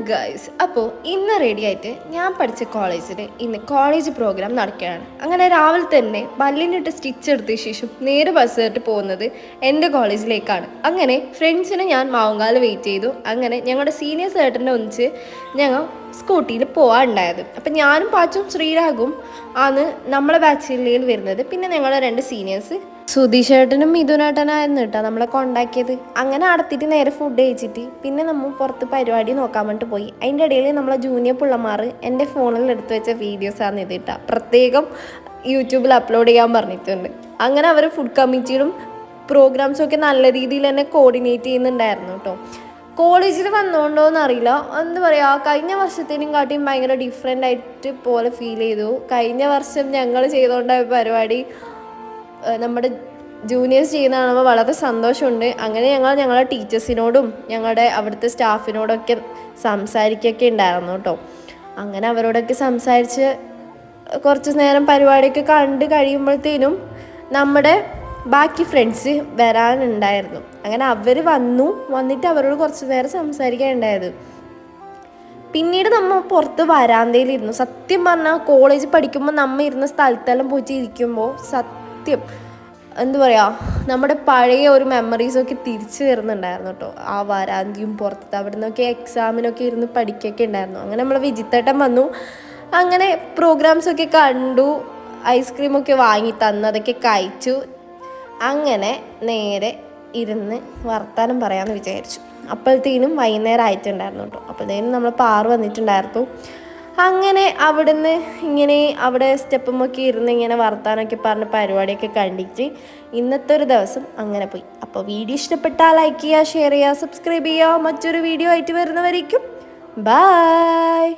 Guys, അപ്പോൾ ഇന്ന് ready ആയിട്ട് ഞാൻ പഠിച്ച കോളേജിൽ ഇന്ന് കോളേജ് പ്രോഗ്രാം നടക്കുകയാണ്. അങ്ങനെ രാവിലെ തന്നെ പല്ലിനിട്ട് സ്റ്റിച്ച് എടുത്ത ശേഷം നേരെ ബസ് കയറിട്ട് പോകുന്നത് എൻ്റെ കോളേജിലേക്കാണ്. അങ്ങനെ ഫ്രണ്ട്സിനെ ഞാൻ മാവങ്കാല് വെയിറ്റ് ചെയ്തു. അങ്ങനെ ഞങ്ങളുടെ സീനിയേഴ്സ് ഏട്ടനെ ഒന്നിച്ച് ഞങ്ങൾ സ്കൂട്ടിയിൽ പോകാനുണ്ടായത്. അപ്പം ഞാനും പാച്ചും ശ്രീരാഗും ആണ് നമ്മളെ ബാച്ചിലേൽ വരുന്നത്. പിന്നെ ഞങ്ങളുടെ 2 സീനിയേഴ്സ് സുധീഷേട്ടനും മിഥുനേട്ടനായിരുന്നു കേട്ടോ നമ്മളെ കൊണ്ടാക്കിയത്. അങ്ങനെ നടത്തിയിട്ട് നേരെ ഫുഡ് കഴിച്ചിട്ട് പിന്നെ നമ്മൾ പുറത്ത് പരിപാടി നോക്കാൻ വേണ്ടിട്ട് പോയി. അതിൻ്റെ ഇടയിൽ നമ്മളെ ജൂനിയർ പിള്ളമാർ എൻ്റെ ഫോണിൽ എടുത്തു വെച്ച വീഡിയോസാണ് ഇത് കേട്ടോ. പ്രത്യേകം യൂട്യൂബിൽ അപ്ലോഡ് ചെയ്യാൻ പറഞ്ഞിട്ടുണ്ട്. അങ്ങനെ അവർ ഫുഡ് കമ്മിറ്റിയിലും പ്രോഗ്രാംസൊക്കെ നല്ല രീതിയിൽ തന്നെ കോർഡിനേറ്റ് ചെയ്യുന്നുണ്ടായിരുന്നു കേട്ടോ. കോളേജിൽ വന്നുകൊണ്ടോയെന്ന് അറിയില്ല, എന്താ പറയുക, കഴിഞ്ഞ വർഷത്തേനും കാട്ടിയും ഭയങ്കര ഡിഫറെൻ്റ് ആയിട്ട് പോലെ ഫീൽ ചെയ്തു. കഴിഞ്ഞ വർഷം ഞങ്ങൾ ചെയ്തുകൊണ്ടായ പരിപാടി നമ്മുടെ ജൂനിയേഴ്സ് ചെയ്യുന്ന കാണുമ്പോൾ വളരെ സന്തോഷമുണ്ട്. അങ്ങനെ ഞങ്ങൾ ഞങ്ങളുടെ ടീച്ചേഴ്സിനോടും ഞങ്ങളുടെ അവിടുത്തെ സ്റ്റാഫിനോടൊക്കെ സംസാരിക്കുകയൊക്കെ ഉണ്ടായിരുന്നു കേട്ടോ. അങ്ങനെ അവരോടൊക്കെ സംസാരിച്ച് കുറച്ച് നേരം പരിപാടിയൊക്കെ കണ്ട് കഴിയുമ്പോഴത്തേനും നമ്മുടെ ബാക്കി ഫ്രണ്ട്സ് വരാനുണ്ടായിരുന്നു. അങ്ങനെ അവർ വന്നിട്ട് അവരോട് കുറച്ച് നേരം സംസാരിക്കാനുണ്ടായത്. പിന്നീട് നമ്മൾ പുറത്ത് വരാന്തയിലിരുന്നു. സത്യം പറഞ്ഞാൽ കോളേജ് പഠിക്കുമ്പോൾ നമ്മൾ ഇരുന്ന സ്ഥലത്തെല്ലാം പോയിട്ട് ഇരിക്കുമ്പോൾ എന്താ പറയുക, നമ്മുടെ പഴയ ഒരു മെമ്മറീസൊക്കെ തിരിച്ചു വരുന്നുണ്ടായിരുന്നു കേട്ടോ. ആ വരാന്തിയും പുറത്ത് അവിടെ നിന്നൊക്കെ എക്സാമിനൊക്കെ ഇരുന്ന് പഠിക്കുകയൊക്കെ ഉണ്ടായിരുന്നു. അങ്ങനെ നമ്മൾ വിജിത്തേട്ടൻ വന്നു. അങ്ങനെ പ്രോഗ്രാംസൊക്കെ കണ്ടു, ഐസ്ക്രീമൊക്കെ വാങ്ങി തന്നു, അതൊക്കെ കഴിച്ചു. അങ്ങനെ നേരെ ഇരുന്ന് വർത്താനം പറയാമെന്ന് വിചാരിച്ചു. അപ്പോഴത്തേനും വൈകുന്നേരം ആയിട്ടുണ്ടായിരുന്നു കേട്ടോ. അപ്പോഴത്തേനും നമ്മൾ പാറ് വന്നിട്ടുണ്ടായിരുന്നു. അങ്ങനെ അവിടുന്ന് ഇങ്ങനെ അവിടെ സ്റ്റെപ്പുമൊക്കെ ഇരുന്ന് ഇങ്ങനെ വർത്താനമൊക്കെ പറഞ്ഞ് പരിപാടിയൊക്കെ കണ്ടിട്ട് ഇന്നത്തെ ഒരു ദിവസം അങ്ങനെ പോയി. അപ്പോൾ വീഡിയോ ഇഷ്ടപ്പെട്ടാൽ ലൈക്ക് ചെയ്യുക, ഷെയർ ചെയ്യുക, സബ്സ്ക്രൈബ് ചെയ്യുക. മറ്റൊരു വീഡിയോ ആയിട്ട് വരുന്നവരേക്കും ബൈ.